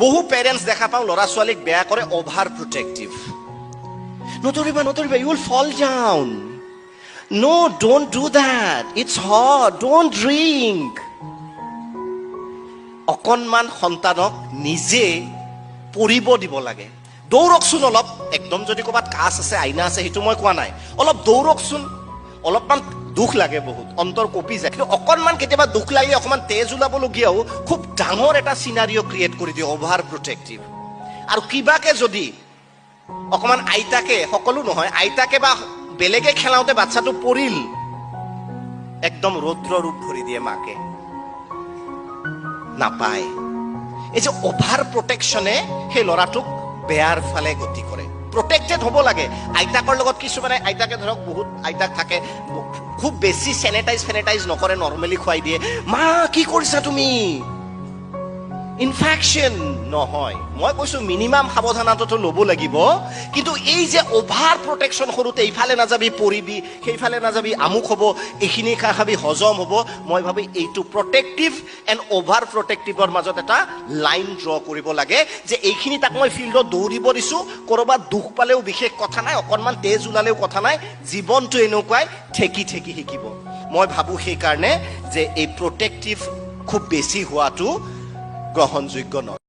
বহু পেৰেণ্টছ দেখা পাওঁ ল'ৰা ছোৱালীক বেয়া কৰে অভাৰ প্ৰটেক্টিভ নতৰিবা you will fall down No, don't do that. It's hot. Don't drink. অকণমান সন্তানক নিজে পৰিব দিব লাগে দৌৰকচোন অলপ একদম যদি ক'ৰবাত কাছ আছে আইনা আছে সেইটো মই কোৱা নাই অলপ দৌৰকচোন অলপমান দুখ লাগে বহুত অন্তৰ কপি যায় কিন্তু অকণমান কেতিয়াবা দুখ লাগিলে অকণমান তেজ ওলাবলগীয়াও খুব ডাঙৰ এটা চিনাৰিঅ' ক্ৰিয়েট কৰি দিয়ে অভাৰ প্ৰটেক্টিভ আৰু কিবাকে যদি অকণমান আইতাকে সকলো নহয় আইতাকে বা বেলেগে খেলাওঁতে বাচ্চাটো পৰিল একদম ৰৌদ্ৰ ৰূপ ধৰি দিয়ে মাকে নাপায় এই যে অভাৰ প্ৰটেকশ্যনে সেই ল'ৰাটোক বেয়াৰ ফালে গতি কৰে প্ৰটেক্টেড হ'ব লাগে আইতাকৰ লগত কিছুমানে আইতাকে ধৰক বহুত আইতাক থাকে খুব বেছি ফেনেটাইজ নকৰে নৰ্মেলি খুৱাই দিয়ে মা কি কৰিছা তুমি ইনফেকশ্যন নহয় মই কৈছো মিনিমাম সাৱধানতাটো ল'ব লাগিব কিন্তু এই যে অভাৰ প্ৰটেকশ্যন সৰুতে এইফালে নাযাবি পৰিবি সেইফালে নাযাবি আমুক হ'ব এইখিনি খাবি হজম হ'ব মই ভাবি এইটো প্ৰটেক্টিভ এণ্ড অভাৰ প্ৰটেক্টিভৰ মাজত এটা লাইন ড্ৰ কৰিব লাগে যে এইখিনি তাক মই ফিল্ডত দৌৰিব দিছোঁ ক'ৰবাত দুখ পালেও বিশেষ কথা নাই অকণমান তেজ ওলালেও কথা নাই জীৱনটো এনেকুৱাই ঠেকি শিকিব মই ভাবোঁ সেইকাৰণে যে এই প্ৰটেক্টিভ খুব বেছি হোৱাটো গ্ৰহণযোগ্য নহয়